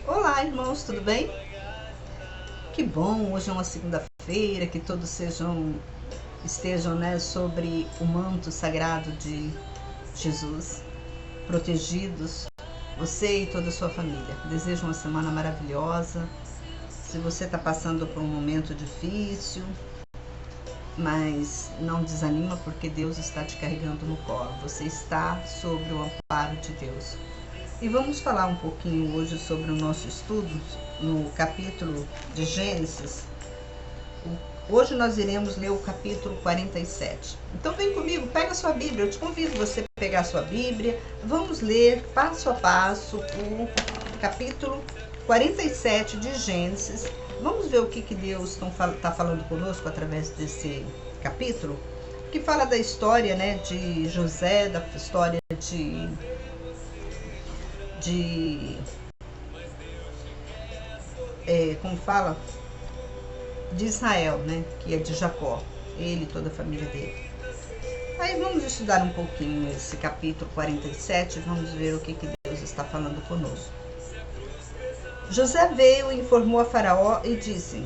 Olá, irmãos, tudo bem? Que bom, hoje é uma segunda-feira, que todos estejam, sobre o manto sagrado de Jesus, protegidos, você e toda a sua família. Desejo uma semana maravilhosa. Se você está passando por um momento difícil, mas não desanima, porque Deus está te carregando no colo. Você está sobre o amparo de Deus. E vamos falar um pouquinho hoje sobre o nosso estudo no capítulo de Gênesis. Hoje nós iremos ler o capítulo 47. Então vem comigo, pega a sua Bíblia, eu te convido você a pegar a sua Bíblia. Vamos ler passo a passo o capítulo 47 de Gênesis. Vamos ver o que Deus está falando conosco através desse capítulo, que fala da história, de José, da história de Israel, que é de Jacó, ele e toda a família dele. Aí vamos estudar um pouquinho esse capítulo 47 e vamos ver o que Deus está falando conosco. José veio e informou a Faraó e disse: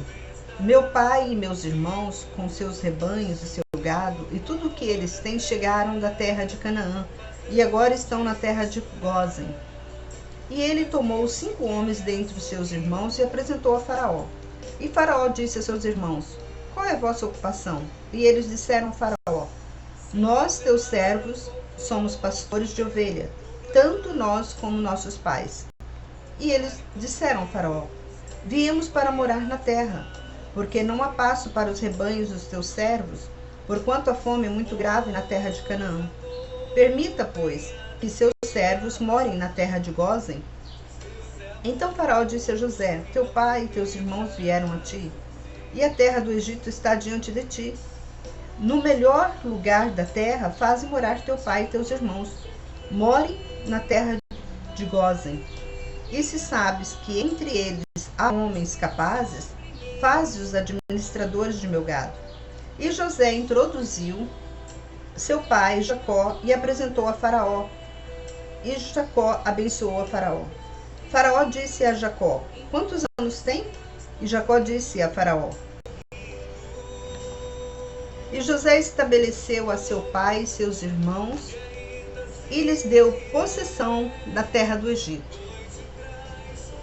meu pai e meus irmãos, com seus rebanhos e seu gado, e tudo o que eles têm, chegaram da terra de Canaã, e agora estão na terra de Gósen. E ele tomou 5 homens dentre os seus irmãos e apresentou a Faraó. E Faraó disse a seus irmãos: qual é a vossa ocupação? E eles disseram a Faraó: nós, teus servos, somos pastores de ovelha, tanto nós como nossos pais. E eles disseram a Faraó: viemos para morar na terra, porque não há pasto para os rebanhos dos teus servos, porquanto a fome é muito grave na terra de Canaã. Permita, pois, que seus servos morem na terra de Gósen. Então Faraó disse a José: teu pai e teus irmãos vieram a ti, e a terra do Egito está diante de ti. No melhor lugar da terra faze morar teu pai e teus irmãos. Morem na terra de Gósen. E se sabes que entre eles há homens capazes, faze-os administradores de meu gado. E José introduziu seu pai Jacó e apresentou a Faraó. E Jacó abençoou a Faraó. Faraó disse a Jacó: quantos anos tem? E Jacó disse a Faraó. E José estabeleceu a seu pai e seus irmãos e lhes deu possessão da terra do Egito,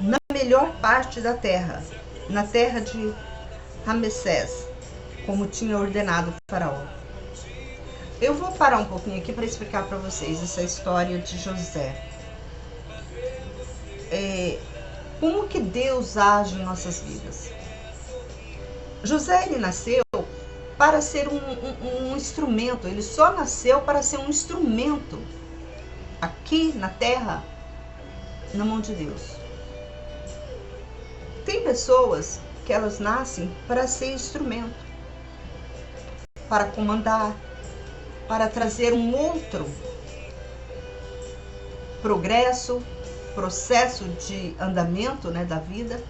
na melhor parte da terra, na terra de Ramessés, como tinha ordenado Faraó. Eu vou parar um pouquinho aqui para explicar para vocês essa história de José. Como que Deus age em nossas vidas? José, ele nasceu para ser um instrumento, ele só nasceu para ser um instrumento aqui na terra, na mão de Deus. Tem pessoas que elas nascem para ser instrumento, para comandar, para trazer um outro progresso, processo de andamento, da vida.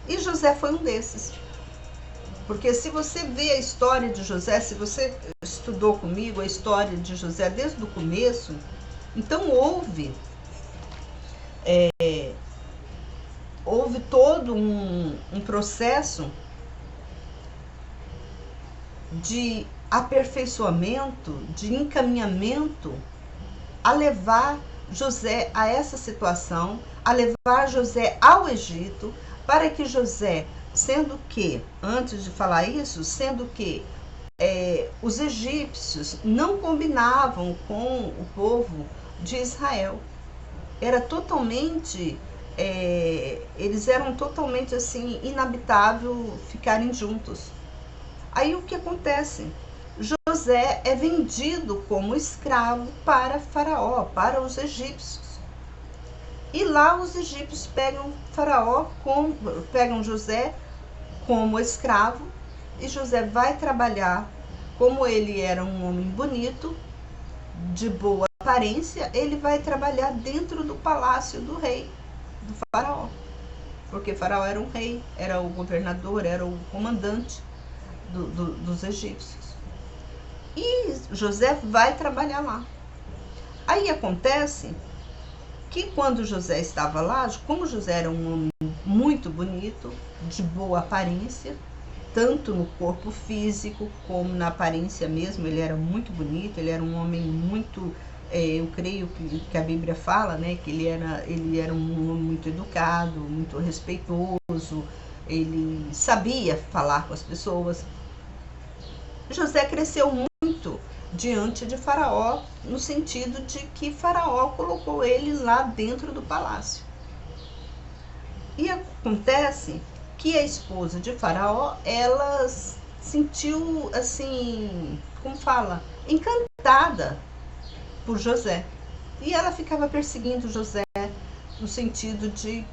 E José foi um desses. Porque se você vê a história de José, se você estudou comigo a história de José desde o começo, então houve todo um processo de aperfeiçoamento, de encaminhamento, a levar José a essa situação, a levar José ao Egito, para que José, sendo que, antes de falar isso, sendo que os egípcios não combinavam com o povo de Israel, era totalmente, eles eram totalmente assim, inabitável ficarem juntos. Aí o que acontece? José é vendido como escravo para Faraó, para os egípcios. E lá os egípcios pegam José como escravo, e José vai trabalhar. Como ele era um homem bonito, de boa aparência, ele vai trabalhar dentro do palácio do rei, do Faraó. Porque Faraó era um rei, era o governador, era o comandante dos egípcios. E José vai trabalhar lá. Aí acontece que quando José estava lá, como José era um homem muito bonito, de boa aparência, tanto no corpo físico como na aparência mesmo, ele era muito bonito, ele era um homem muito, eu creio que a Bíblia fala, né, que ele era um homem muito educado, muito respeitoso, ele sabia falar com as pessoas. José cresceu muito diante de Faraó, no sentido de que Faraó colocou ele lá dentro do palácio. E acontece que a esposa de Faraó, ela sentiu, assim, como fala, encantada por José. E ela ficava perseguindo José no sentido de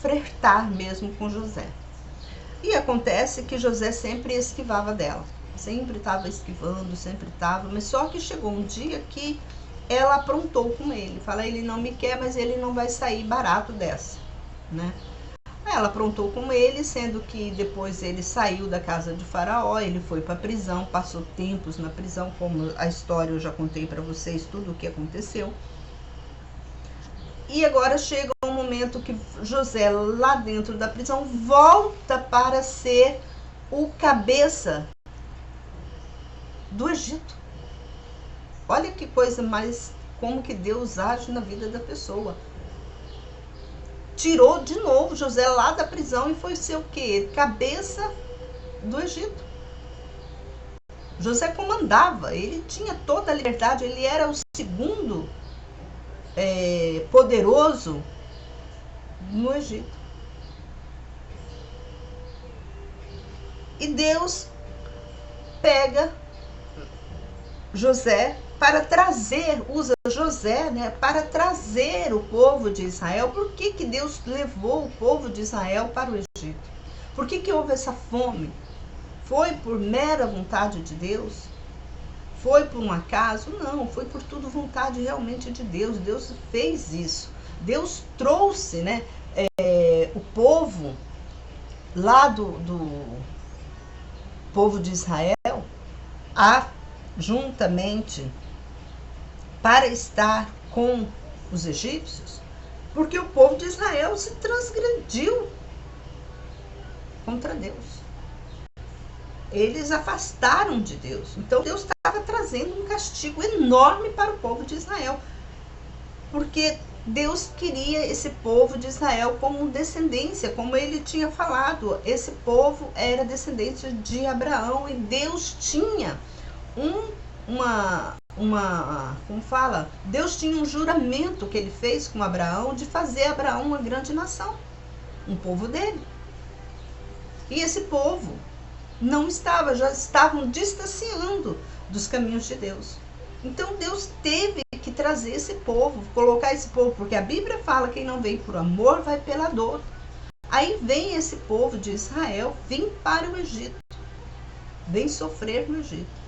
flertar mesmo com José. E acontece que José sempre esquivava dela. Sempre estava esquivando, sempre estava. Mas só que chegou um dia que ela aprontou com ele. Fala, ele não me quer, mas ele não vai sair barato dessa, né? Ela aprontou com ele, sendo que depois ele saiu da casa de Faraó, ele foi para a prisão, passou tempos na prisão, como a história eu já contei para vocês, tudo o que aconteceu. E agora chega um momento que José, lá dentro da prisão, volta para ser o cabeça do Egito. Olha que coisa mais, como que Deus age na vida da pessoa. Tirou de novo José lá da prisão e foi ser o quê? Cabeça do Egito. José comandava, ele tinha toda a liberdade, ele era o segundo poderoso no Egito. E Deus pega José para trazer, usa José, né, para trazer o povo de Israel. Por que que Deus levou o povo de Israel para o Egito? Por que que houve essa fome? Foi por mera vontade de Deus? Foi por um acaso? Não, foi por tudo vontade realmente de Deus. Deus fez isso. Deus trouxe, né, o povo lá do povo de Israel juntamente para estar com os egípcios, porque o povo de Israel se transgrediu contra Deus. Eles afastaram de Deus. Então Deus estava trazendo um castigo enorme para o povo de Israel, porque Deus queria esse povo de Israel como descendência, como ele tinha falado. Esse povo era descendente de Abraão e Deus tinha como fala? Deus tinha um juramento que ele fez com Abraão de fazer Abraão uma grande nação, um povo dele. E esse povo não estava, já estavam distanciando dos caminhos de Deus. Então Deus teve que trazer esse povo, colocar esse povo, porque a Bíblia fala que quem não vem por amor vai pela dor. Aí vem esse povo de Israel, vem para o Egito, vem sofrer no Egito.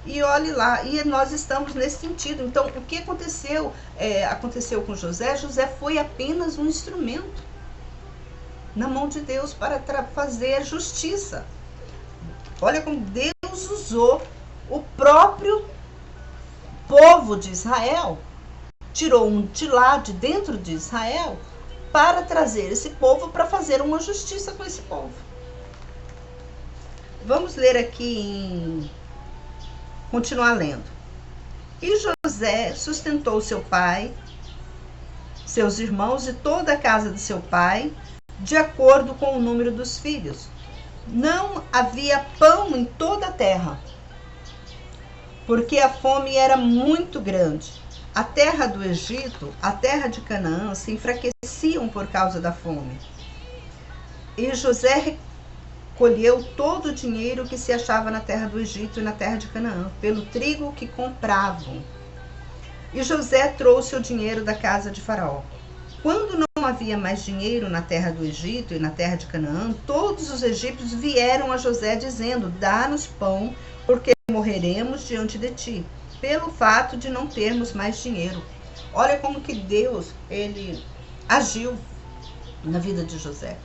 E olhe lá, e nós estamos nesse sentido. Então, o que aconteceu? Aconteceu com José. José foi apenas um instrumento na mão de Deus para fazer justiça. Olha como Deus usou o próprio povo de Israel, tirou um de lá, de dentro de Israel, para trazer esse povo para fazer uma justiça com esse povo. Vamos ler aqui continuar lendo. E José sustentou seu pai, seus irmãos e toda a casa de seu pai, de acordo com o número dos filhos. Não havia pão em toda a terra, porque a fome era muito grande. A terra do Egito, a terra de Canaã, se enfraqueciam por causa da fome. E José colheu todo o dinheiro que se achava na terra do Egito e na terra de Canaã, pelo trigo que compravam. E José trouxe o dinheiro da casa de Faraó. Quando não havia mais dinheiro na terra do Egito e na terra de Canaã, todos os egípcios vieram a José dizendo: dá-nos pão, porque morreremos diante de ti, pelo fato de não termos mais dinheiro. Olha como que Deus, ele agiu na vida de José,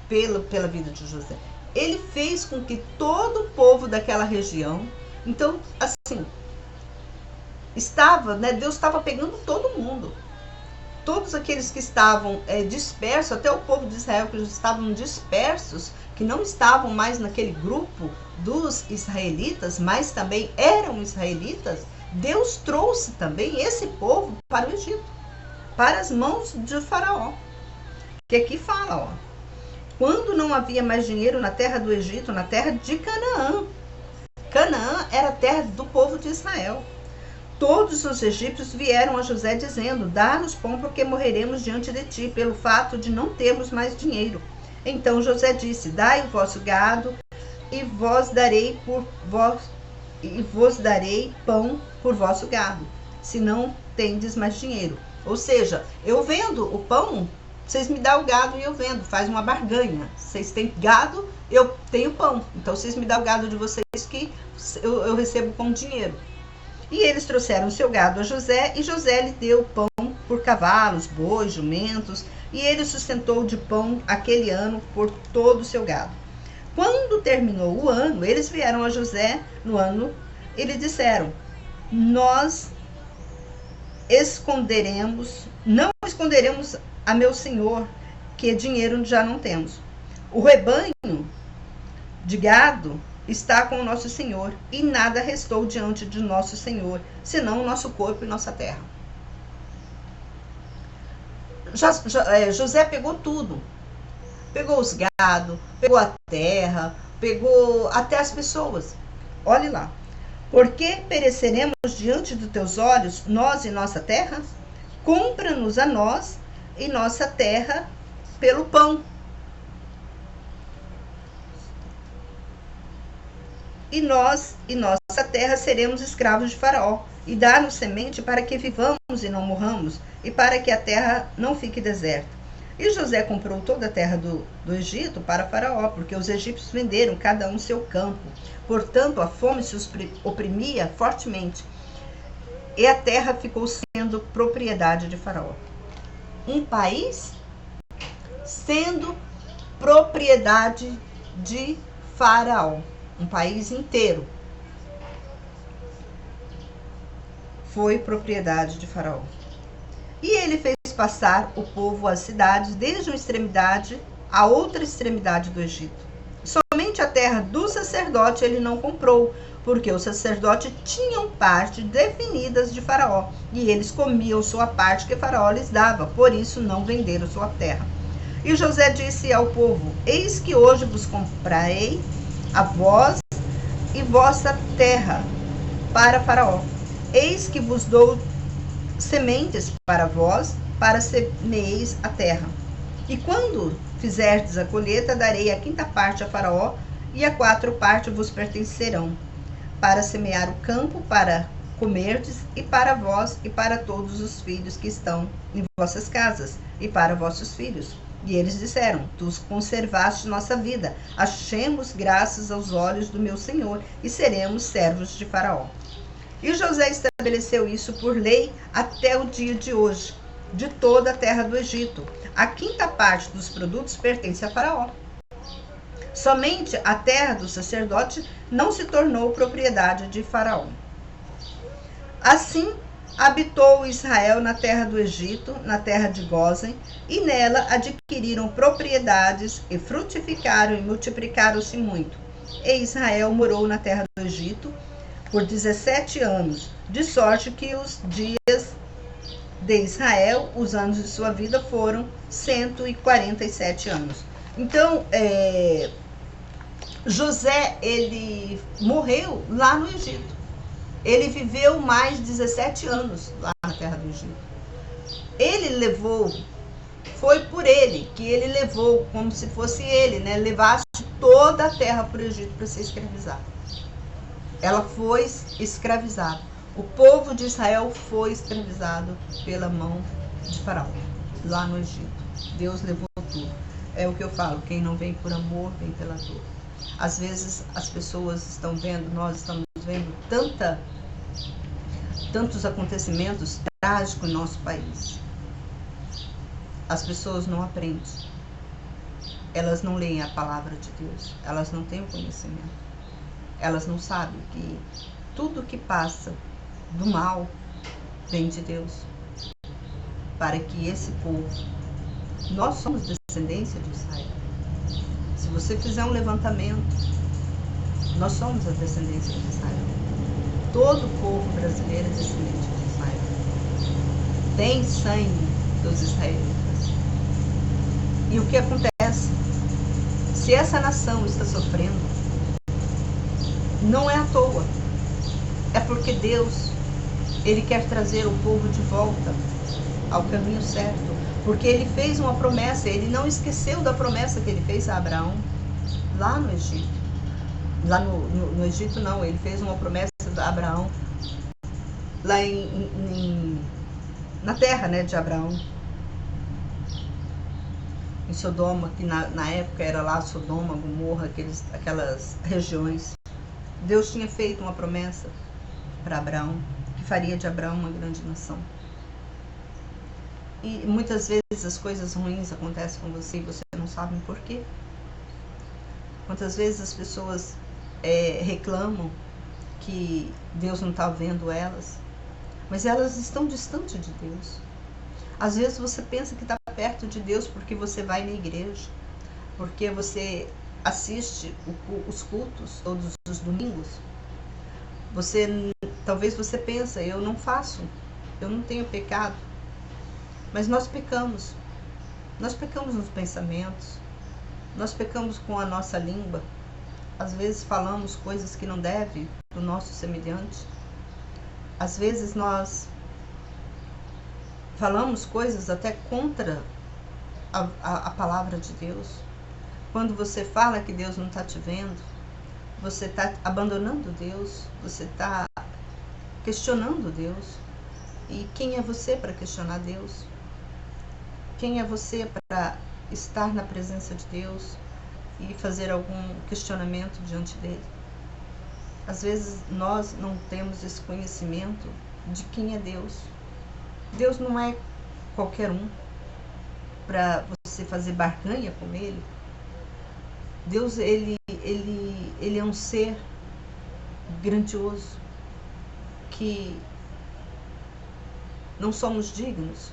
pela vida de José. Ele fez com que todo o povo daquela região, então, assim, estava, né, Deus estava pegando todo mundo. todos aqueles que estavam dispersos, até o povo de Israel que estavam dispersos, que não estavam mais naquele grupo dos israelitas, mas também eram israelitas, Deus trouxe também esse povo para o Egito, para as mãos de Faraó. Que aqui fala, quando não havia mais dinheiro na terra do Egito, na terra de Canaã. Canaã era a terra do povo de Israel. Todos os egípcios vieram a José dizendo: dá-nos pão, porque morreremos diante de ti, pelo fato de não termos mais dinheiro. Então José disse: dai o vosso gado, e vos darei pão por vosso gado, se não tendes mais dinheiro. Ou seja, eu vendo o pão, vocês me dão o gado e eu vendo, faz uma barganha. Vocês têm gado, eu tenho pão. Então vocês me dão o gado de vocês que eu recebo com dinheiro. E eles trouxeram o seu gado a José, e José lhe deu pão por cavalos, bois, jumentos, e ele sustentou de pão aquele ano por todo o seu gado. Quando terminou o ano, eles vieram a José no ano e lhe disseram: nós não esconderemos a meu senhor, que dinheiro já não temos. O rebanho de gado está com o nosso senhor, e nada restou diante de nosso senhor, senão o nosso corpo e nossa terra. José pegou tudo. Pegou os gado, pegou a terra, pegou até as pessoas. Olhe lá. Por que pereceremos diante dos teus olhos, nós e nossa terra? Compra-nos a nós e nossa terra pelo pão. E nós e nossa terra seremos escravos de Faraó, e dá-nos semente para que vivamos e não morramos, e para que a terra não fique deserta. E José comprou toda a terra do Egito para Faraó, porque os egípcios venderam cada um seu campo. Portanto, a fome se oprimia fortemente, e a terra ficou sendo propriedade de Faraó. Um país sendo propriedade de Faraó. Um país inteiro foi propriedade de Faraó. E ele fez passar o povo às cidades, desde uma extremidade a outra extremidade do Egito. Somente a terra do sacerdote ele não comprou, porque os sacerdotes tinham parte definidas de Faraó, e eles comiam sua parte que Faraó lhes dava, por isso não venderam sua terra. E José disse ao povo: eis que hoje vos comprarei a vós e vossa terra para Faraó. Eis que vos dou sementes para vós, para semeeis a terra. E quando fizerdes a colheita, darei a 5ª parte a Faraó, e a 4 partes vos pertencerão, para semear o campo, para comerdes, e para vós e para todos os filhos que estão em vossas casas, e para vossos filhos. E eles disseram: tu conservaste nossa vida, achemos graças aos olhos do meu senhor, e seremos servos de Faraó. E José estabeleceu isso por lei até o dia de hoje, de toda a terra do Egito. A 5ª parte dos produtos pertence a Faraó. Somente a terra do sacerdote não se tornou propriedade de Faraó. Assim, habitou Israel na terra do Egito, na terra de Gósen, e nela adquiriram propriedades, e frutificaram e multiplicaram-se muito. E Israel morou na terra do Egito por 17 anos, de sorte que os dias de Israel, os anos de sua vida, foram 147 anos. Então, José, ele morreu lá no Egito. Ele viveu mais 17 anos lá na terra do Egito. Ele levou, foi por ele que ele levou, como se fosse ele, né? Levasse toda a terra para o Egito para ser escravizado. Ela foi escravizada. O povo de Israel foi escravizado pela mão de Faraó, lá no Egito. Deus levou tudo. É o que eu falo, quem não vem por amor, vem pela dor. Às vezes as pessoas estão vendo, nós estamos vendo tantos acontecimentos trágicos em nosso país. As pessoas não aprendem. Elas não leem a palavra de Deus. Elas não têm o conhecimento. Elas não sabem que tudo que passa do mal vem de Deus. para que esse povo, nós somos descendência de Israel. Se você fizer um levantamento, nós somos a descendência de Israel. Todo o povo brasileiro é descendente de Israel. Tem sangue dos israelitas. E o que acontece? Se essa nação está sofrendo, não é à toa. É porque Deus, Ele quer trazer o povo de volta ao caminho certo. Porque Ele fez uma promessa, Ele não esqueceu da promessa que Ele fez a Abraão lá no Egito. Lá no Egito não, Ele fez uma promessa a Abraão lá na terra, né, de Abraão, em Sodoma, que na época era lá Sodoma, Gomorra, aquelas regiões. Deus tinha feito uma promessa para Abraão, que faria de Abraão uma grande nação. E muitas vezes as coisas ruins acontecem com você e você não sabe por quê. Quantas vezes as pessoas reclamam que Deus não está vendo elas, mas elas estão distante de Deus. Às vezes você pensa que está perto de Deus porque você vai na igreja, porque você assiste os cultos todos os domingos. Talvez você pense, eu não faço, eu não tenho pecado. Mas nós pecamos. Nós pecamos nos pensamentos, nós pecamos com a nossa língua. Às vezes falamos coisas que não devem do nosso semelhante. Às vezes nós falamos coisas até contra a palavra de Deus. Quando você fala que Deus não está te vendo, você está abandonando Deus, você está questionando Deus. E quem é você para questionar Deus? Quem é você para estar na presença de Deus e fazer algum questionamento diante dele? Às vezes nós não temos esse conhecimento de quem é Deus. Deus não é qualquer um para você fazer barganha com ele. Deus, ele é um ser grandioso que não somos dignos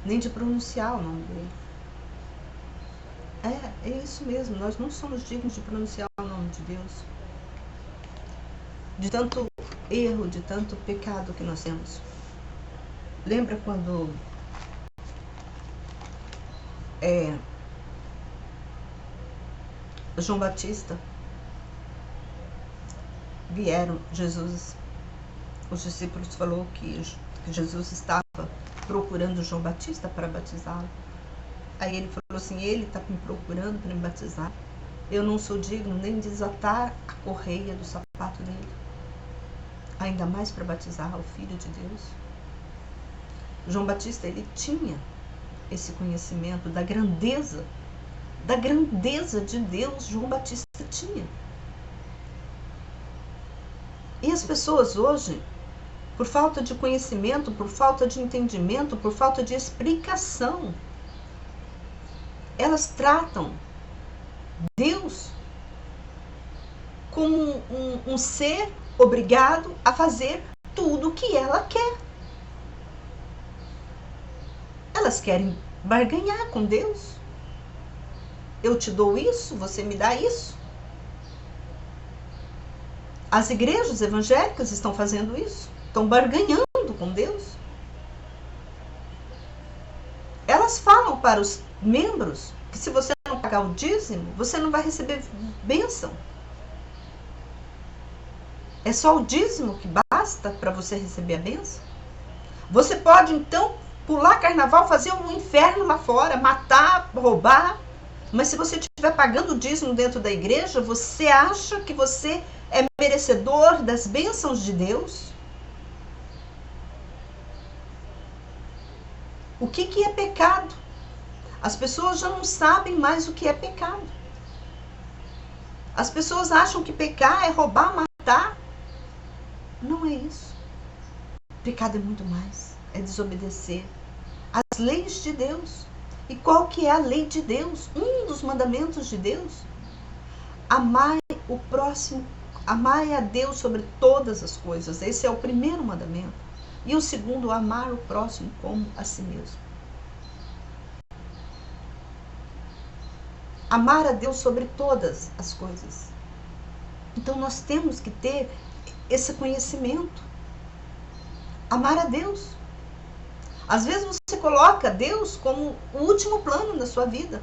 nem de pronunciar o nome dele. É isso mesmo, nós não somos dignos de pronunciar o nome de Deus. De tanto erro, de tanto pecado que nós temos. Lembra quando João Batista vieram, os discípulos falaram que Jesus estava procurando João Batista para batizá-lo. Aí ele falou assim, ele está me procurando para me batizar. Eu não sou digno nem de desatar a correia do sapato dele. Ainda mais para batizar o Filho de Deus. João Batista, ele tinha esse conhecimento da grandeza de Deus. João Batista tinha. E as pessoas hoje, por falta de conhecimento, por falta de entendimento, por falta de explicação, elas tratam Deus como um ser obrigado a fazer tudo o que ela quer. Elas querem barganhar com Deus. Eu te dou isso, você me dá isso. As igrejas evangélicas estão fazendo isso. Estão barganhando com Deus. Elas falam para os membros que se você não pagar o dízimo, você não vai receber bênção. É só o dízimo que basta para você receber a bênção? Você pode, então, pular carnaval, fazer um inferno lá fora, matar, roubar, mas se você estiver pagando o dízimo dentro da igreja, você acha que você é merecedor das bênçãos de Deus? O que é pecado? As pessoas já não sabem mais o que é pecado. As pessoas acham que pecar é roubar, matar. Não é isso. Pecado é muito mais. É desobedecer às leis de Deus. E qual que é a lei de Deus? Um dos mandamentos de Deus. Amai o próximo. Amai a Deus sobre todas as coisas. Esse é o primeiro mandamento. E o segundo, amar o próximo como a si mesmo. Amar a Deus sobre todas as coisas. Então nós temos que ter esse conhecimento. Amar a Deus. Às vezes você coloca Deus como o último plano da sua vida.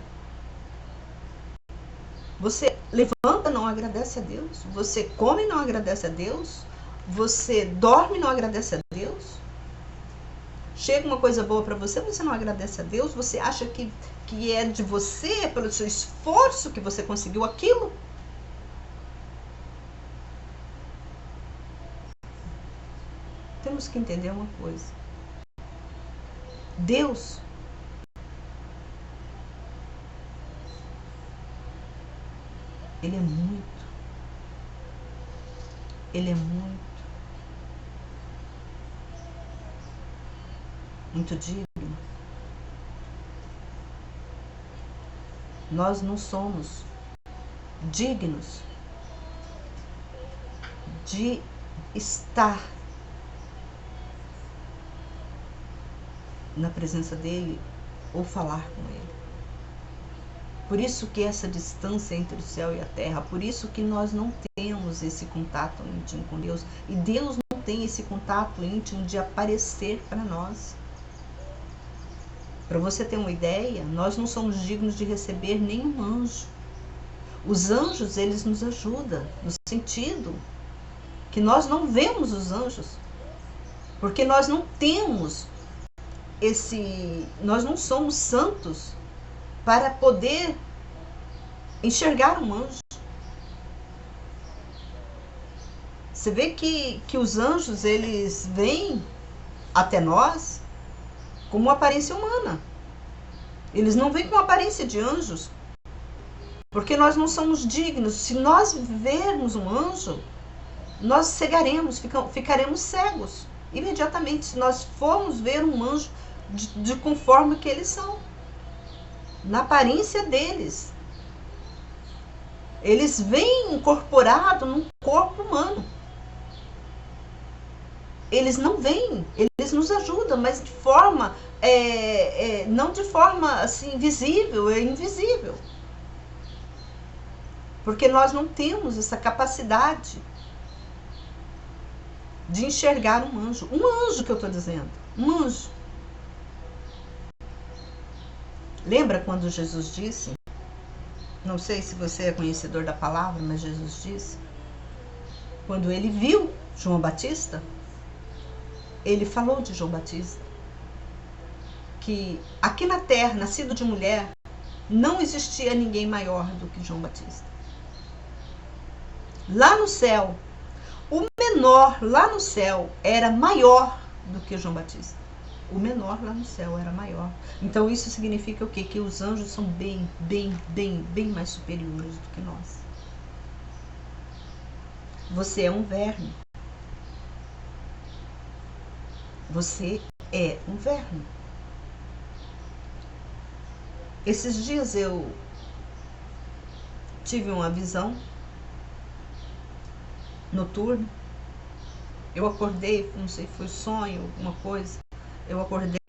Você levanta e não agradece a Deus. Você come e não agradece a Deus. Você dorme e não agradece a Deus. Chega uma coisa boa para você, você não agradece a Deus. Você acha que é de você, pelo seu esforço que você conseguiu aquilo. Temos que entender uma coisa. Deus Ele é muito digno. Nós não somos dignos de estar na presença dele ou falar com ele. Por isso que essa distância entre o céu e a terra, por isso que nós não temos esse contato íntimo com Deus, e Deus não tem esse contato íntimo de aparecer para nós. Para você ter uma ideia, nós não somos dignos de receber nenhum anjo. Os anjos, eles nos ajudam, no sentido que nós não vemos os anjos, porque nós não temos nós não somos santos para poder enxergar um anjo. Você vê que os anjos, eles vêm até nós com uma aparência humana. Eles não vêm com a aparência de anjos, porque nós não somos dignos. Se nós vermos um anjo, nós cegaremos, ficaremos cegos imediatamente, se nós formos ver um anjo de conforme que eles são, na aparência deles. Eles vêm incorporados num corpo humano. Eles não vêm, eles nos ajudam, mas de forma, não de forma assim visível, é invisível. Porque nós não temos essa capacidade de enxergar um anjo. Um anjo que eu estou dizendo, um anjo. Lembra quando Jesus disse, não sei se você é conhecedor da palavra, mas Jesus disse, quando ele viu João Batista, ele falou de João Batista, que aqui na terra, nascido de mulher, não existia ninguém maior do que João Batista. Lá no céu, o menor lá no céu era maior do que João Batista. O menor lá no céu era maior. Então isso significa o quê? Que os anjos são bem mais superiores do que nós. Você é um verme. Você é um verme. Esses dias eu tive uma visão noturna. Eu acordei, não sei, foi sonho, alguma coisa. Eu acordei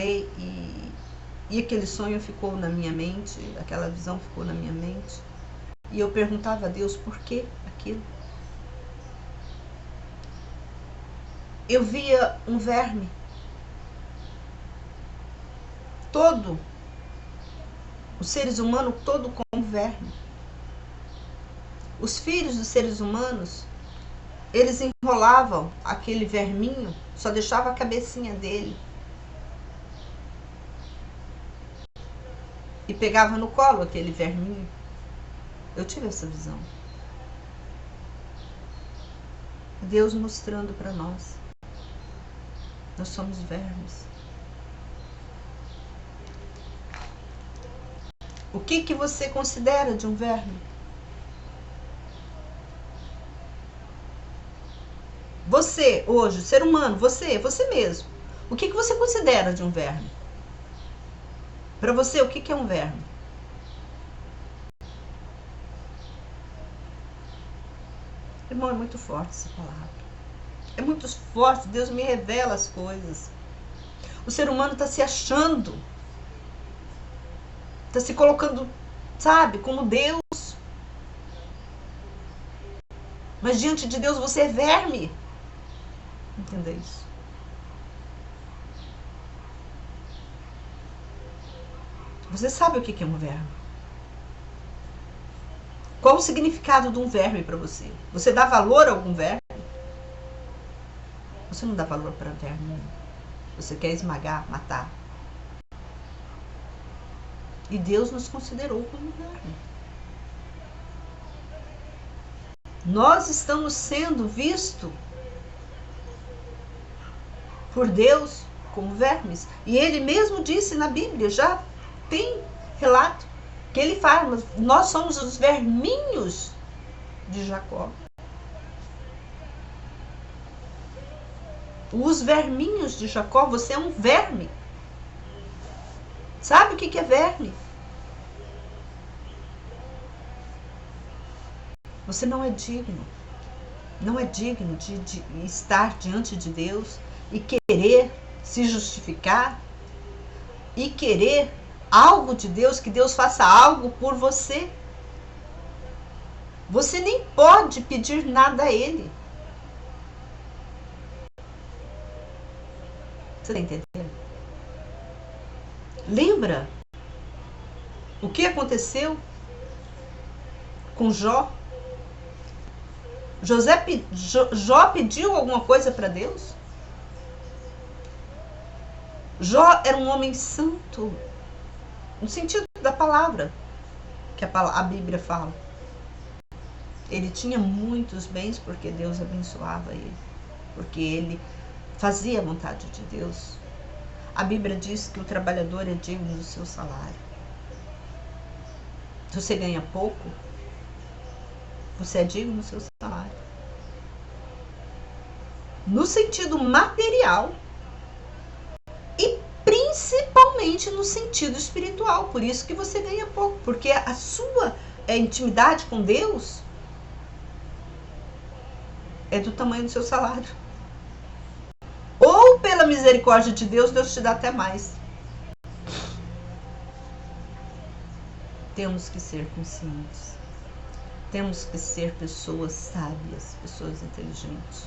e aquele sonho ficou na minha mente, aquela visão ficou na minha mente. E eu perguntava a Deus por que aquilo. Eu via um verme. Todo, os seres humanos, todo como verme. Os filhos dos seres humanos, eles enrolavam aquele verminho, só deixava a cabecinha dele. E pegava no colo aquele verminho. Eu tive essa visão. Deus mostrando para nós. Nós somos vermes. O que você considera de um verme? Você, hoje, ser humano, você mesmo. O que você considera de um verme? Para você, o que é um verme? Irmão, é muito forte essa palavra. É muito forte, Deus me revela as coisas. O ser humano está se achando, está se colocando, sabe, como Deus. Mas diante de Deus você é verme. Entenda isso. Você sabe o que é um verme? Qual o significado de um verme para você? Você dá valor a algum verme? Você não dá valor para verme. Você quer esmagar, matar. E Deus nos considerou como verme. Nós estamos sendo vistos por Deus como vermes. E Ele mesmo disse na Bíblia, já tem relato, que Ele fala, nós somos os verminhos de Jacó. Os verminhos de Jacó, você é um verme. Sabe o que é verme? Você não é digno. Não é digno de estar diante de Deus e querer se justificar e querer algo de Deus, que Deus faça algo por você. Você nem pode pedir nada a Ele. Você está entendendo? Lembra o que aconteceu com Jó? Jó pediu alguma coisa para Deus? Jó era um homem santo, no sentido da palavra, que a Bíblia fala. Ele tinha muitos bens porque Deus abençoava ele, porque ele fazia a vontade de Deus. A Bíblia diz que o trabalhador é digno do seu salário. Se você ganha pouco, você é digno do seu salário. No sentido material e principalmente no sentido espiritual. Por isso que você ganha pouco, porque a sua intimidade com Deus é do tamanho do seu salário. Ou pela misericórdia de Deus, Deus te dá até mais. Temos que ser conscientes. Temos que ser pessoas sábias, pessoas inteligentes.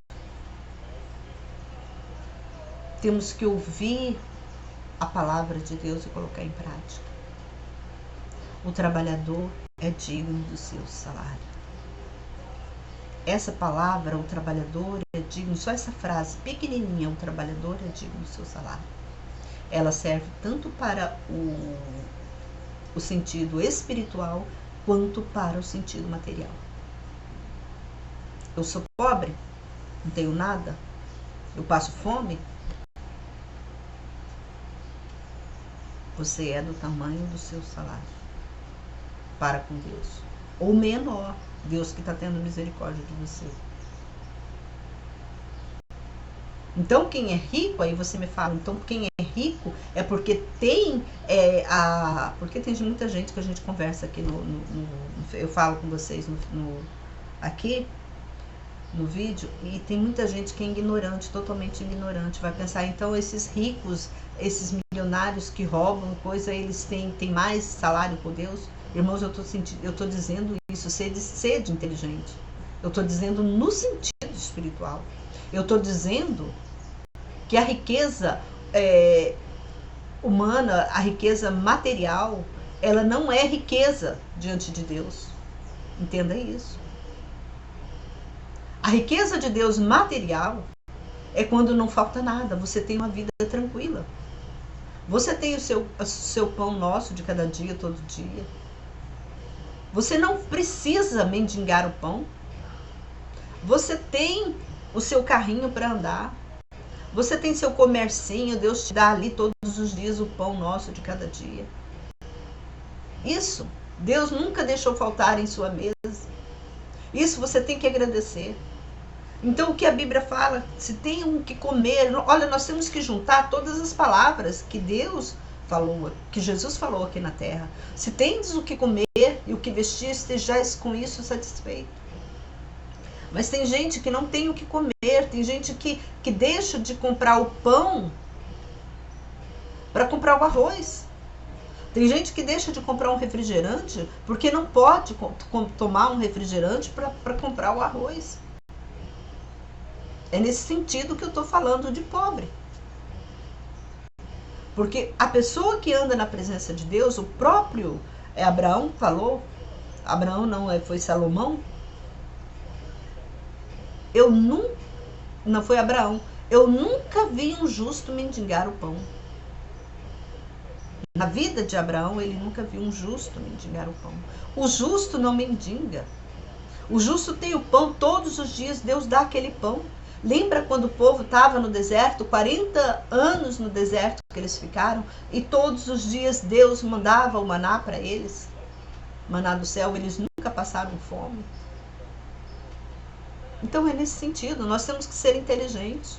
Temos que ouvir a palavra de Deus e colocar em prática. O trabalhador é digno do seu salário. Essa palavra, o trabalhador é digno, só essa frase pequenininha, o trabalhador é digno do seu salário. Ela serve tanto para o sentido espiritual, quanto para o sentido material. Eu sou pobre, não tenho nada, eu passo fome. Você é do tamanho do seu salário para com Deus. Ou menor, Deus que está tendo misericórdia de você. Então quem é rico, aí você me fala, então quem é rico é porque tem porque tem muita gente que a gente conversa aqui eu falo com vocês aqui no vídeo, e tem muita gente que é ignorante, totalmente ignorante, vai pensar, então esses ricos, esses milionários que roubam coisa, eles têm mais salário por Deus? Irmãos, eu estou dizendo isso, sede inteligente. Eu estou dizendo no sentido espiritual. Eu estou dizendo que a riqueza humana, a riqueza material, ela não é riqueza diante de Deus. Entenda isso. A riqueza de Deus material é quando não falta nada, você tem uma vida tranquila. Você tem o seu pão nosso de cada dia, todo dia. Você não precisa mendigar o pão. Você tem o seu carrinho para andar. Você tem seu comercinho, Deus te dá ali todos os dias o pão nosso de cada dia. Isso, Deus nunca deixou faltar em sua mesa. Isso você tem que agradecer. Então o que a Bíblia fala, se tem o que comer, olha, nós temos que juntar todas as palavras que Deus falou, que Jesus falou aqui na terra. Se tens o que comer e o que vestir, estejais com isso satisfeito. Mas tem gente que não tem o que comer, tem gente que deixa de comprar o pão para comprar o arroz. Tem gente que deixa de comprar um refrigerante porque não pode tomar um refrigerante para comprar o arroz. É nesse sentido que eu estou falando de pobre. Porque a pessoa que anda na presença de Deus, o próprio Abraão falou, Abraão não, foi Salomão, não foi Abraão, eu nunca vi um justo mendigar o pão. Na vida de Abraão, ele nunca viu um justo mendigar o pão. O justo não mendiga. O justo tem o pão todos os dias, Deus dá aquele pão. Lembra quando o povo estava no deserto, 40 anos no deserto que eles ficaram, e todos os dias Deus mandava o maná para eles? Maná do céu, eles nunca passaram fome. Então é nesse sentido, nós temos que ser inteligentes.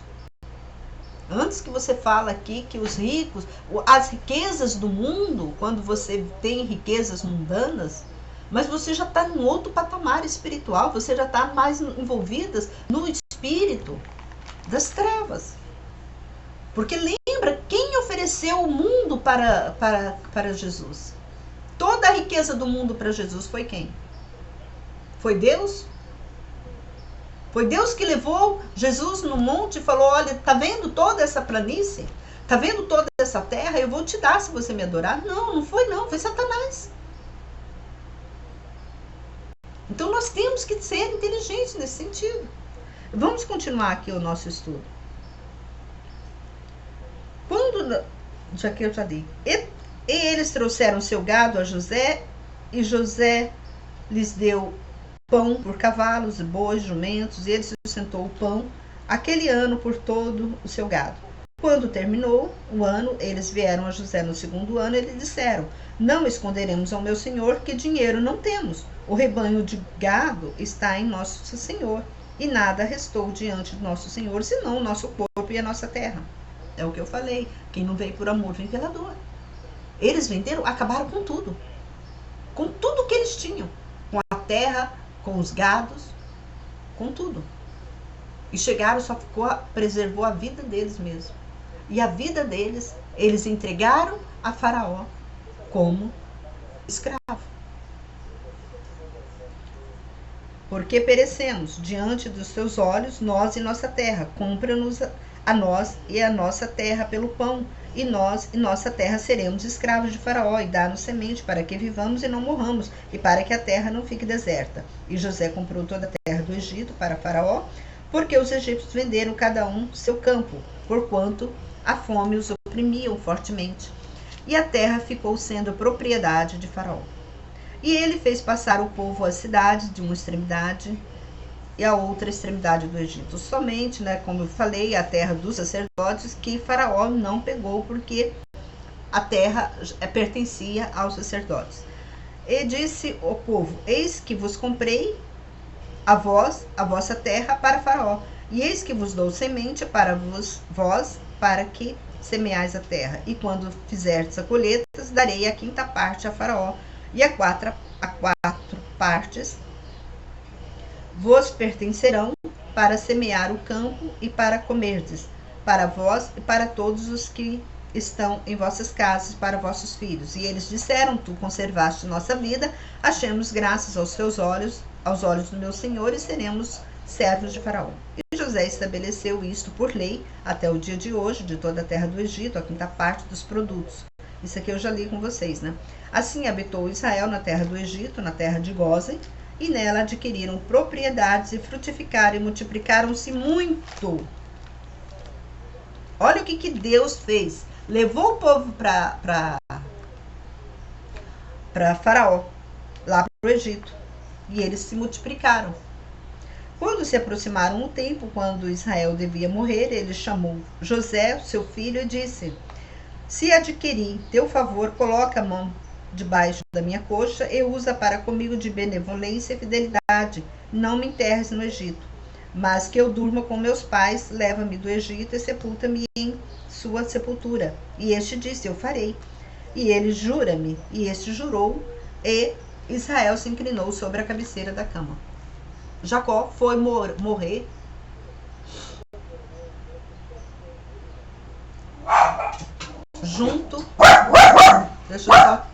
Antes que você fala aqui que os ricos, as riquezas do mundo, quando você tem riquezas mundanas, mas você já está em outro patamar espiritual, você já está mais envolvidas no espírito das trevas. Porque lembra, quem ofereceu o mundo para Jesus? Toda a riqueza do mundo para Jesus foi quem? Foi Deus? Foi Deus que levou Jesus no monte e falou, olha, tá vendo toda essa planície? Tá vendo toda essa terra? Eu vou te dar se você me adorar. Não, não, foi Satanás. Então nós temos que ser inteligentes nesse sentido. Vamos continuar aqui o nosso estudo. Já que eu já li. E eles trouxeram seu gado a José, e José lhes deu pão por cavalos, bois, jumentos, e ele sustentou o pão aquele ano por todo o seu gado. Quando terminou o ano, eles vieram a José no segundo ano e lhe disseram, não esconderemos ao meu senhor que dinheiro não temos. O rebanho de gado está em nosso senhor, e nada restou diante do nosso senhor, senão o nosso corpo e a nossa terra. É o que eu falei, quem não veio por amor, vem pela dor. Eles venderam, acabaram com tudo que eles tinham, com a terra, com os gados, com tudo. E chegaram, preservou a vida deles mesmo. E a vida deles, eles entregaram a Faraó como escravo. Porque perecemos diante dos seus olhos, nós e nossa terra. Compra-nos a nós e a nossa terra pelo pão, e nós e nossa terra seremos escravos de Faraó, e dá-nos semente para que vivamos e não morramos, e para que a terra não fique deserta. E José comprou toda a terra do Egito para Faraó, porque os egípcios venderam cada um seu campo, porquanto a fome os oprimiam fortemente. E a terra ficou sendo propriedade de Faraó. E ele fez passar o povo às cidades de uma extremidade e a outra extremidade do Egito. Somente, como eu falei, a terra dos sacerdotes, que Faraó não pegou, porque a terra pertencia aos sacerdotes. E disse o povo, eis que vos comprei a vós, a vossa terra, para Faraó, e eis que vos dou semente para vós, para que semeais a terra. E quando fizerdes a colheita, darei a quinta parte a Faraó, e a quatro partes vos pertencerão para semear o campo e para comerdes, para vós e para todos os que estão em vossas casas, para vossos filhos. E eles disseram, tu conservaste nossa vida, achemos graças aos teus olhos, aos olhos do meu senhor, e seremos servos de Faraó. E José estabeleceu isto por lei, até o dia de hoje, de toda a terra do Egito, a quinta parte dos produtos. Isso aqui eu já li com vocês, Assim habitou Israel na terra do Egito, na terra de Gósen, e nela adquiriram propriedades e frutificaram e multiplicaram-se muito. Olha o que Deus fez. Levou o povo para Faraó, lá para o Egito, e eles se multiplicaram. Quando se aproximaram o tempo, quando Israel devia morrer, ele chamou José, seu filho, e disse, se adquiri teu favor, coloca a mão debaixo da minha coxa e usa para comigo de benevolência e fidelidade. Não me enterres no Egito, mas que eu durma com meus pais, leva-me do Egito e sepulta-me em sua sepultura. E este disse, eu farei. E ele jura-me, e este jurou, e Israel se inclinou sobre a cabeceira da cama. Jacó foi morrer junto. Deixa eu só.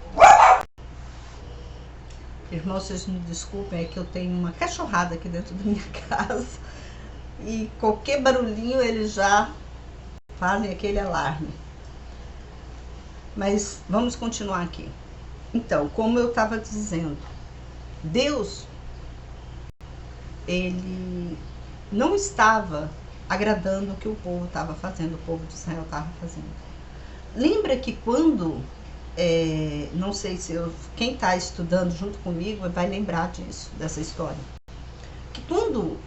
Irmãos, vocês me desculpem, é que eu tenho uma cachorrada aqui dentro da minha casa e qualquer barulhinho eles já fazem aquele alarme. Mas vamos continuar aqui. Então, como eu estava dizendo, Deus, ele não estava agradando o que o povo estava fazendo, o povo de Israel estava fazendo. Lembra que quando, não sei se quem está estudando junto comigo vai lembrar disso, dessa história, que quando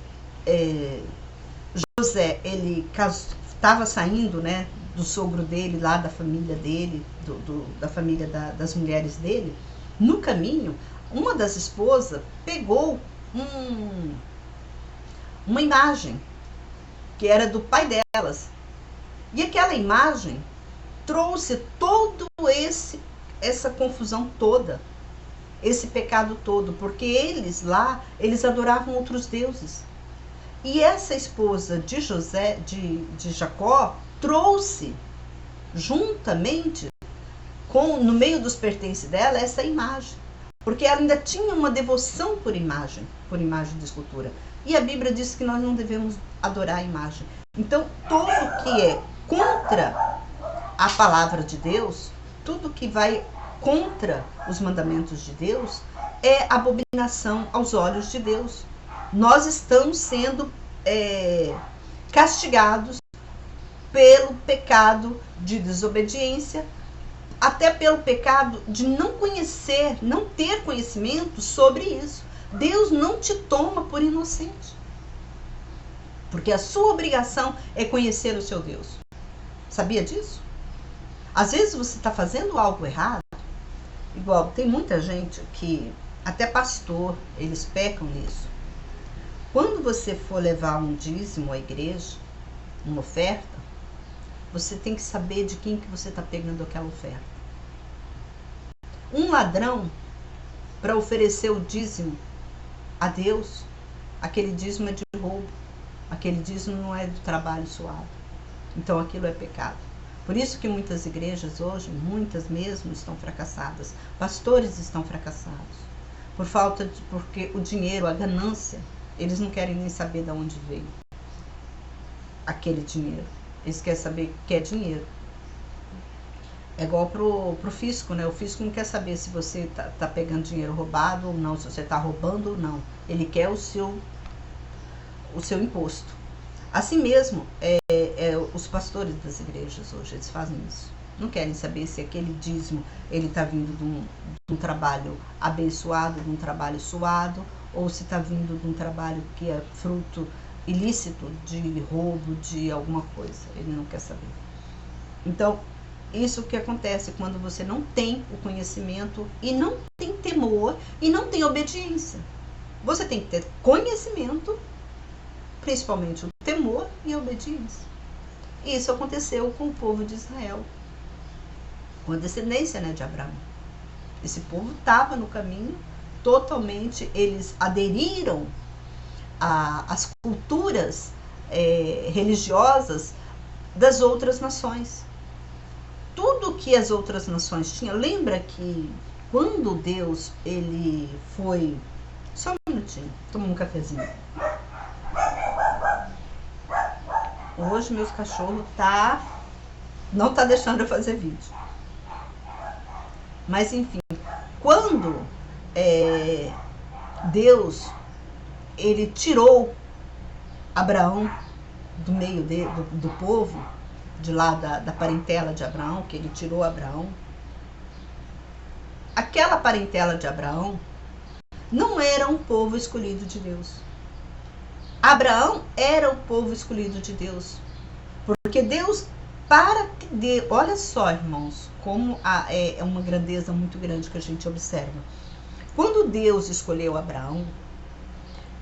José, ele estava saindo, né, do sogro dele, lá da família dele, da família das mulheres dele, no caminho, uma das esposas pegou uma imagem que era do pai delas. E aquela imagem trouxe todo essa confusão toda, esse pecado todo, porque eles adoravam outros deuses. E essa esposa de José, de Jacó, trouxe juntamente no meio dos pertences dela essa imagem, porque ela ainda tinha uma devoção por imagem de escultura. E a Bíblia diz que nós não devemos adorar a imagem. Então, tudo que é contra a palavra de Deus, tudo que vai contra os mandamentos de Deus, é abominação aos olhos de Deus. Nós estamos sendo castigados pelo pecado de desobediência, até pelo pecado de não conhecer, não ter conhecimento sobre isso. Deus não te toma por inocente, porque a sua obrigação é conhecer o seu Deus. Sabia disso? Às vezes você está fazendo algo errado, igual tem muita gente que, até pastor, eles pecam nisso. Quando você for levar um dízimo à igreja, uma oferta, você tem que saber de quem que você está pegando aquela oferta. Um ladrão, para oferecer o dízimo a Deus, aquele dízimo é de roubo, aquele dízimo não é do trabalho suado. Então aquilo é pecado. Por isso que muitas igrejas hoje, muitas mesmo, estão fracassadas. Pastores estão fracassados. Porque o dinheiro, a ganância, eles não querem nem saber de onde veio aquele dinheiro. Eles querem saber que é dinheiro. É igual pro fisco, né? O fisco não quer saber se você tá pegando dinheiro roubado ou não, se você tá roubando ou não. Ele quer o seu imposto. Assim mesmo, os pastores das igrejas hoje, eles fazem isso. Não querem saber se aquele dízimo ele está vindo de um trabalho abençoado, de um trabalho suado, ou se está vindo de um trabalho que é fruto ilícito, de roubo, de alguma coisa. Ele não quer saber. Então, isso que acontece quando você não tem o conhecimento e não tem temor e não tem obediência. Você tem que ter conhecimento, principalmente o temor e a obediência. E isso aconteceu com o povo de Israel, com a descendência, né, de Abraão. Esse povo estava no caminho totalmente, eles aderiram às culturas religiosas das outras nações. Tudo que as outras nações tinham, lembra que quando Deus, ele foi... Só um minutinho, toma um cafezinho. Hoje meus cachorros não tá deixando eu fazer vídeo. Mas enfim, quando Deus, ele tirou Abraão do meio do povo, de lá da parentela de Abraão, que ele tirou Abraão, aquela parentela de Abraão não era um povo escolhido de Deus. Abraão era o povo escolhido de Deus, porque Deus, olha só, irmãos, como é uma grandeza muito grande que a gente observa. Quando Deus escolheu Abraão,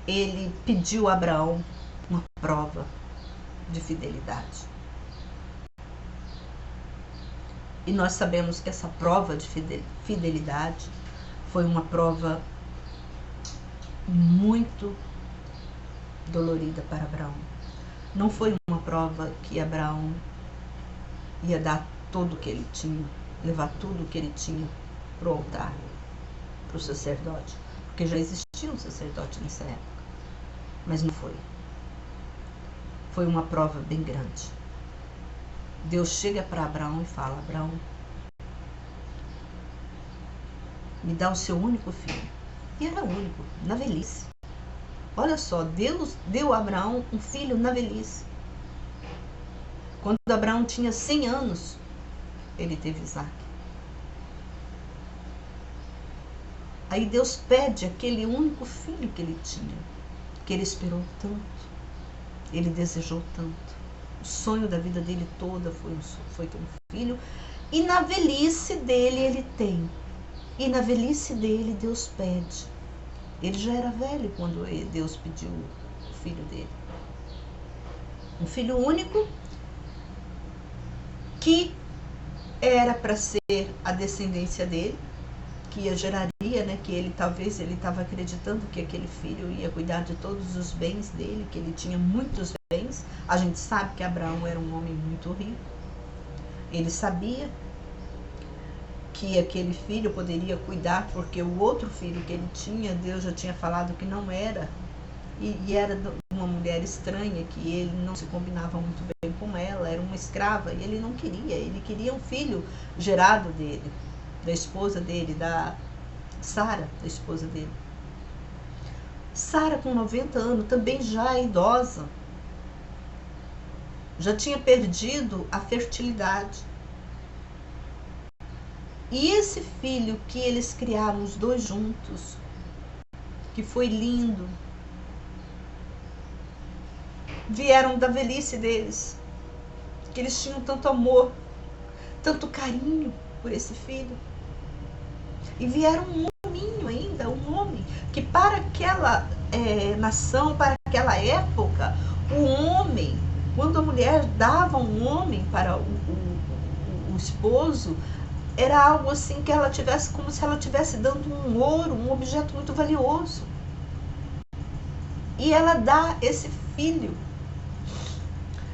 ele pediu a Abraão uma prova de fidelidade. E nós sabemos que essa prova de fidelidade foi uma prova muito dolorida para Abraão. Não foi uma prova que Abraão ia dar tudo o que ele tinha, levar tudo o que ele tinha para o altar, para o sacerdote, porque já existia um sacerdote nessa época, mas não foi. Foi uma prova bem grande. Deus chega para Abraão e fala: Abraão, me dá o seu único filho. E era único, na velhice. Olha só, Deus deu a Abraão um filho na velhice. Quando Abraão tinha 100 anos, ele teve Isaac. Aí Deus pede aquele único filho que ele tinha, que ele esperou tanto, ele desejou tanto. O sonho da vida dele toda foi ter um filho. E na velhice dele ele tem. E na velhice dele Deus pede. Ele já era velho quando Deus pediu o filho dele. Um filho único que era para ser a descendência dele, que geraria, né, que talvez ele estava acreditando que aquele filho ia cuidar de todos os bens dele, que ele tinha muitos bens. A gente sabe que Abraão era um homem muito rico. Ele sabia que aquele filho poderia cuidar, porque o outro filho que ele tinha, Deus já tinha falado que não era, e era uma mulher estranha, que ele não se combinava muito bem com ela, era uma escrava, e ele não queria, ele queria um filho gerado dele, da esposa dele, da Sara, da esposa dele. Sara, com 90 anos, também já é idosa, já tinha perdido a fertilidade. E esse filho que eles criaram, os dois juntos, que foi lindo, vieram da velhice deles, que eles tinham tanto amor, tanto carinho por esse filho. E vieram um hominho ainda, um homem, que para aquela nação, para aquela época, o homem, quando a mulher dava um homem para o esposo, era algo assim que ela tivesse, como se ela estivesse dando um ouro, um objeto muito valioso. E ela dá esse filho.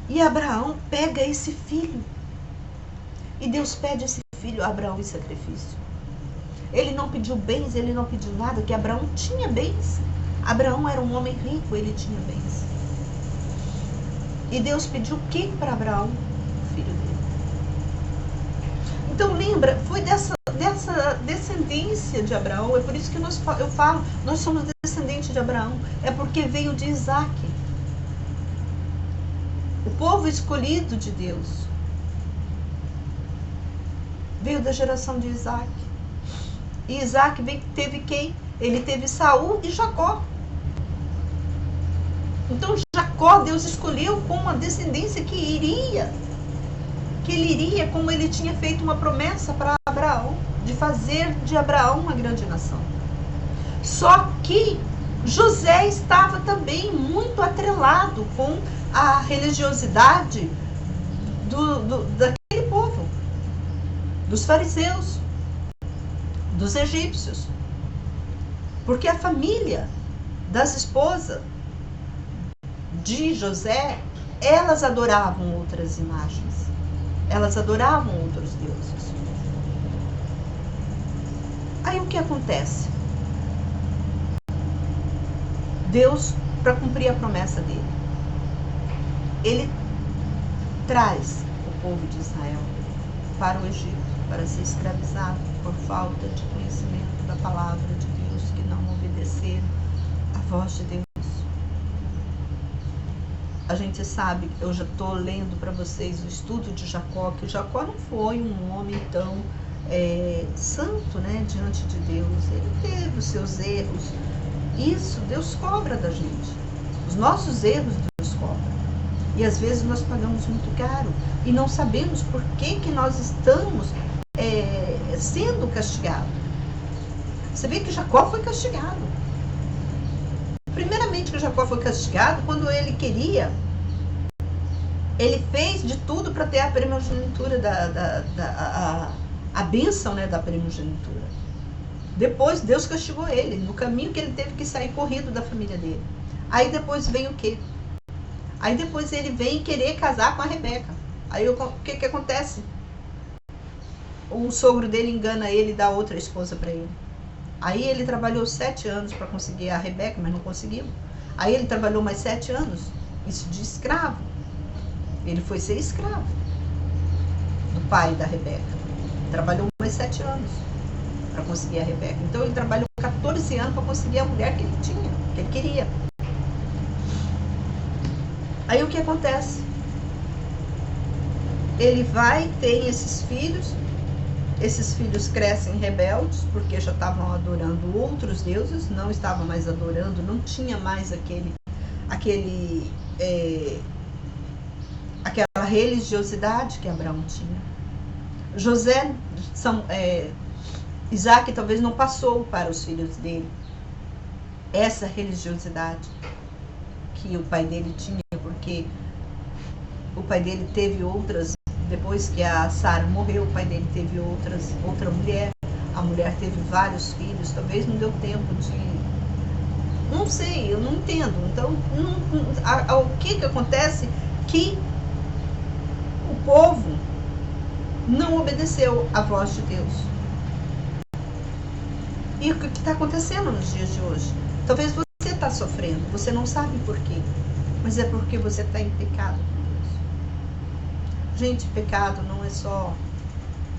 E Abraão pega esse filho. E Deus pede esse filho a Abraão em sacrifício. Ele não pediu bens, ele não pediu nada, que Abraão tinha bens. Abraão era um homem rico, ele tinha bens. E Deus pediu o que para Abraão? O filho dele. Então lembra, foi dessa descendência de Abraão, é por isso que eu falo, nós somos descendentes de Abraão, é porque veio de Isaac. O povo escolhido de Deus veio da geração de Isaac. E Isaac teve quem? Ele teve Saul e Jacó. Então Jacó, Deus escolheu como a descendência que ele iria, como ele tinha feito uma promessa para Abraão, de fazer de Abraão uma grande nação. Só que José estava também muito atrelado com a religiosidade daquele povo, dos fariseus, dos egípcios. Porque a família das esposas de José, elas adoravam outras imagens. Elas adoravam outros deuses. Aí o que acontece? Deus, para cumprir a promessa dele, ele traz o povo de Israel para o Egito, para ser escravizado por falta de conhecimento da palavra de Deus, que não obedeceram à voz de Deus. A gente sabe, eu já estou lendo para vocês o estudo de Jacó, que Jacó não foi um homem tão santo, né, diante de Deus. Ele teve os seus erros. Isso Deus cobra da gente. Os nossos erros Deus cobra. E às vezes nós pagamos muito caro e não sabemos por que nós estamos sendo castigados. Você vê que Jacó foi castigado. Primeiramente que Jacó foi castigado quando ele queria, ele fez de tudo para ter a primogenitura, a bênção, né, da primogenitura. Depois Deus castigou ele, no caminho que ele teve que sair corrido da família dele. Aí depois vem o quê? Aí depois ele vem querer casar com a Rebeca. Aí o que acontece? O sogro dele engana ele e dá outra esposa para ele. Aí ele trabalhou 7 anos para conseguir a Rebeca, mas não conseguiu. Aí ele trabalhou mais 7 anos, isso de escravo. Ele foi ser escravo do pai da Rebeca. Trabalhou mais 7 anos para conseguir a Rebeca. Então ele trabalhou 14 anos para conseguir a mulher que ele tinha, que ele queria. Aí o que acontece? Ele vai, tem esses filhos crescem rebeldes, porque já estavam adorando outros deuses, não estavam mais adorando, não tinha mais aquela religiosidade que Abraão tinha. Isaac talvez não passou para os filhos dele essa religiosidade que o pai dele tinha, porque o pai dele teve outras, depois que a Sara morreu, o pai dele teve outra mulher, a mulher teve vários filhos, talvez não deu tempo de... Não sei, eu não entendo. Então, o que acontece? Que o povo não obedeceu à voz de Deus. E o que está acontecendo nos dias de hoje? Talvez você está sofrendo, você não sabe por quê, mas é porque você está em pecado com Deus. Gente, pecado não é só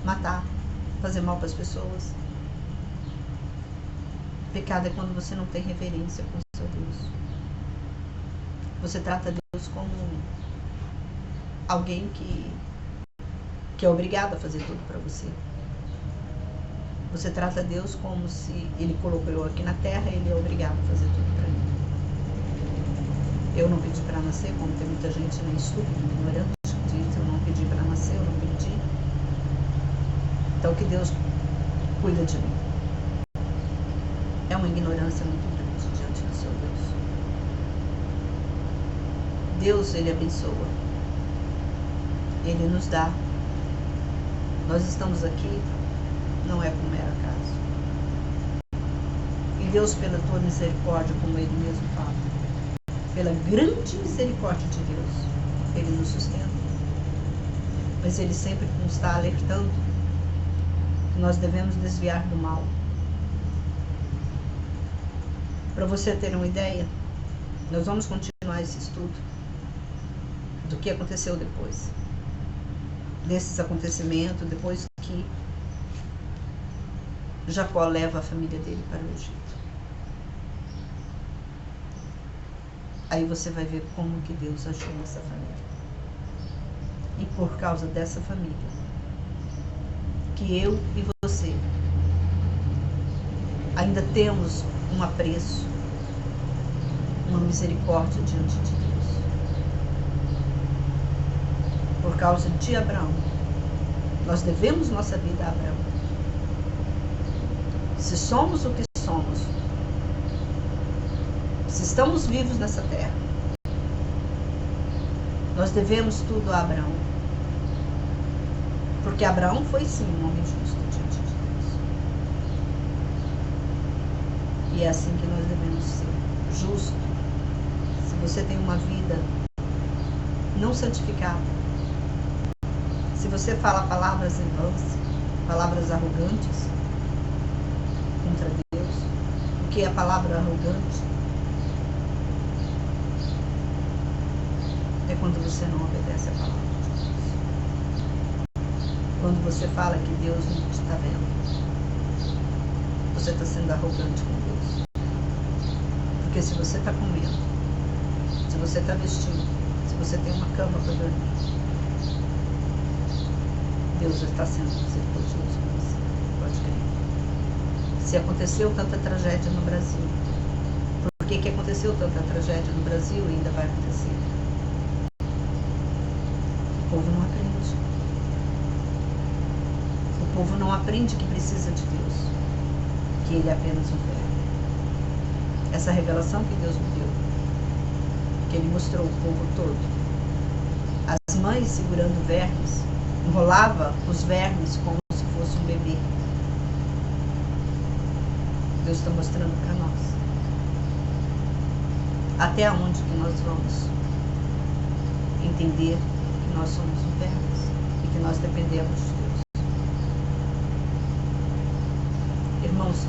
matar, fazer mal para as pessoas. Pecado é quando você não tem reverência com o seu Deus. Você trata Deus como alguém que é obrigado a fazer tudo para você. Você trata Deus como se Ele colocou aqui na terra e Ele é obrigado a fazer tudo para mim. Eu não pedi para nascer, como tem muita gente estúpida, ignorante, que diz: eu não pedi para nascer, eu não pedi. Então que Deus cuida de mim. É uma ignorância muito grande diante do seu Deus. Deus, Ele abençoa. Ele nos dá. Nós estamos aqui, não é por mero acaso. E Deus, pela tua misericórdia, como Ele mesmo fala, pela grande misericórdia de Deus, Ele nos sustenta. Mas Ele sempre nos está alertando que nós devemos desviar do mal. Para você ter uma ideia, nós vamos continuar esse estudo do que aconteceu depois desses acontecimentos, depois que Jacó leva a família dele para o Egito. Aí você vai ver como que Deus agiu nessa família. E por causa dessa família, que eu e você ainda temos um apreço, uma misericórdia diante de Deus. Por causa de Abraão, nós devemos nossa vida a Abraão. Se somos o que somos, se estamos vivos nessa terra, nós devemos tudo a Abraão. Porque Abraão foi sim um homem justo diante de Deus. E é assim que nós devemos ser, justo. Se você tem uma vida não santificada, se você fala palavras em vãs, palavras arrogantes contra Deus, o que é a palavra arrogante? É quando você não obedece a palavra de Deus. Quando você fala que Deus não te está vendo, você está sendo arrogante com Deus. Porque se você está comendo, se você está vestindo, se você tem uma cama para dormir, Deus está sendo misericordioso com você, pode crer. Se aconteceu tanta tragédia no Brasil, por que aconteceu tanta tragédia no Brasil e ainda vai acontecer? O povo não aprende. O povo não aprende que precisa de Deus, que Ele é apenas um verbo. Essa revelação que Deus me deu, que Ele mostrou o povo todo. As mães segurando vermes, enrolava os vermes como se fosse um bebê. Deus está mostrando para nós. até onde que nós vamos entender que nós somos infernos e que nós dependemos de Deus. Irmãos,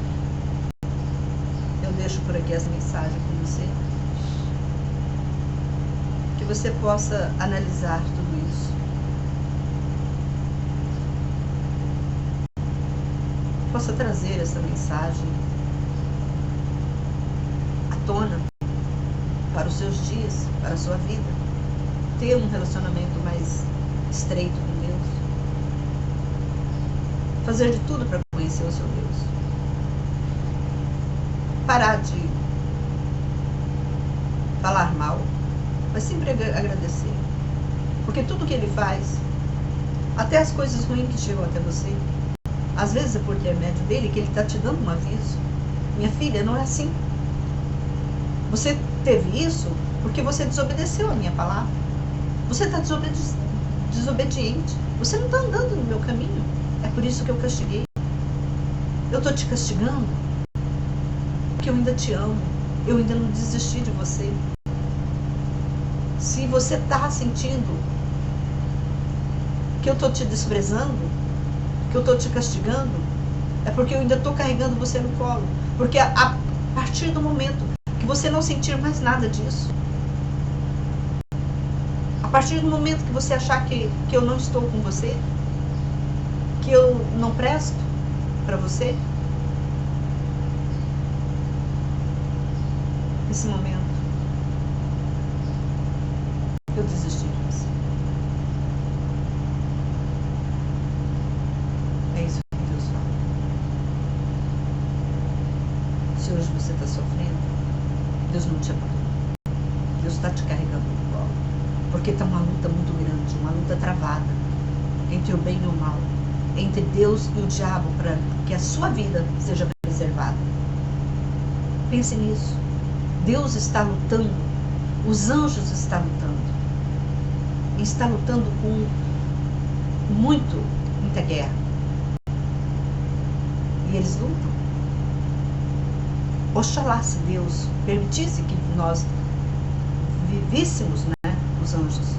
eu deixo por aqui essa mensagem com você, que você possa analisar tudo isso, possa trazer essa mensagem à tona para os seus dias, para a sua vida, ter um relacionamento mais estreito com Deus, fazer de tudo para conhecer o seu Deus, parar de falar mal, mas sempre agradecer, porque tudo que Ele faz, até as coisas ruins que chegam até você, às vezes é por intermédio dele que Ele está te dando um aviso. Minha filha, não é assim. Você teve isso porque você desobedeceu a minha palavra. Você está desobediente. Você não está andando no meu caminho. É por isso que eu castiguei. Eu estou te castigando porque eu ainda te amo. Eu ainda não desisti de você. Se você está sentindo que eu estou te desprezando, que eu estou te castigando, é porque eu ainda estou carregando você no colo. Porque a partir do momento que você não sentir mais nada disso, a partir do momento que você achar que eu não estou com você, que eu não presto para você, nesse momento eu desisti de você. É isso que Deus fala. Se hoje você está sofrendo, Deus não te abandonou. Deus está te carregando no colo. Porque está uma luta muito grande, uma luta travada entre o bem e o mal, entre Deus e o diabo, para que a sua vida seja preservada. Pense nisso. Deus está lutando, os anjos estão lutando. E está lutando com muita guerra. E eles lutam. Oxalá se Deus permitisse que nós vivíssemos, os anjos.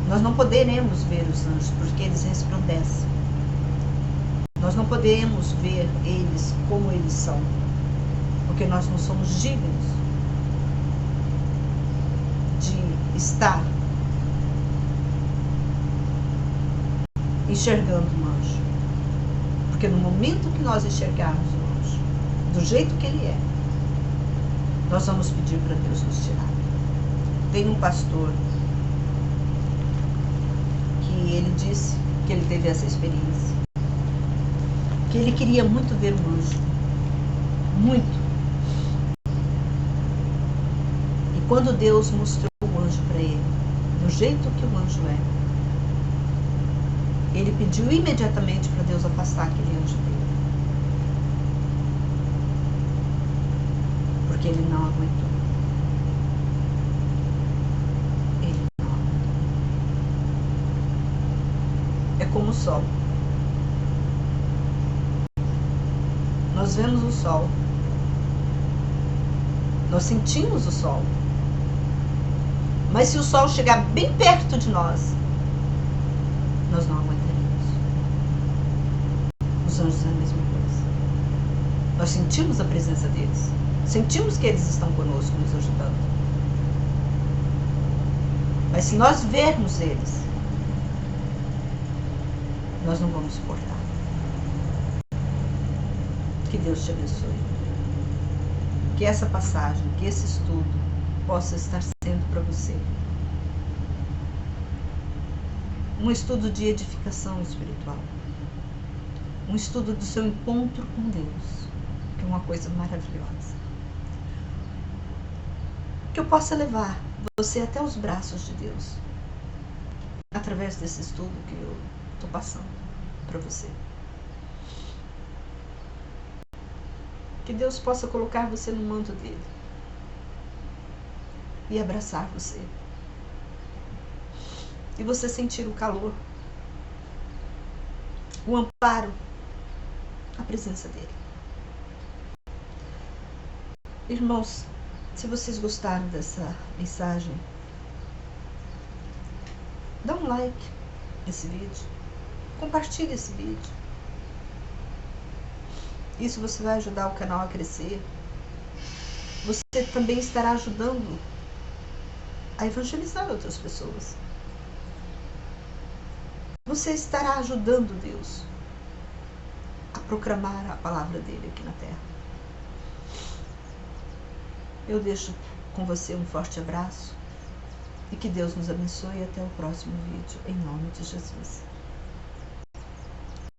Nós não poderemos ver os anjos porque eles resplandecem. Nós não podemos ver eles como eles são, porque nós não somos dignos de estar enxergando um anjo. Porque no momento que nós enxergarmos o anjo do jeito que ele é, nós vamos pedir para Deus nos tirar. Tem um pastor que ele disse que ele teve essa experiência, que ele queria muito ver um anjo, muito. E quando Deus mostrou o anjo para ele, do jeito que o anjo é, ele pediu imediatamente para Deus afastar aquele anjo dele. Porque ele não aguentou. Ele não aguentou. É como o sol. Nós vemos o sol. Nós sentimos o sol. Mas se o sol chegar bem perto de nós, nós não aguentaremos. Os anjos é a mesma coisa. Nós sentimos a presença deles. Sentimos que eles estão conosco, nos ajudando. Mas se nós vermos eles, nós não vamos suportar. Que Deus te abençoe. Que essa passagem, que esse estudo possa estar sendo para você um estudo de edificação espiritual. Um estudo do seu encontro com Deus, que é uma coisa maravilhosa. Que eu possa levar você até os braços de Deus, através desse estudo que eu estou passando para você. Que Deus possa colocar você no manto dele e abraçar você. E você sentir o calor, o amparo, a presença dele. Irmãos, Se vocês gostaram dessa mensagem, dá um like nesse vídeo, compartilhe esse vídeo. Isso você vai ajudar o canal a crescer. Você também estará ajudando a evangelizar outras pessoas. Você estará ajudando Deus a proclamar a palavra dele aqui na terra. Eu deixo com você um forte abraço e que Deus nos abençoe até o próximo vídeo, em nome de Jesus.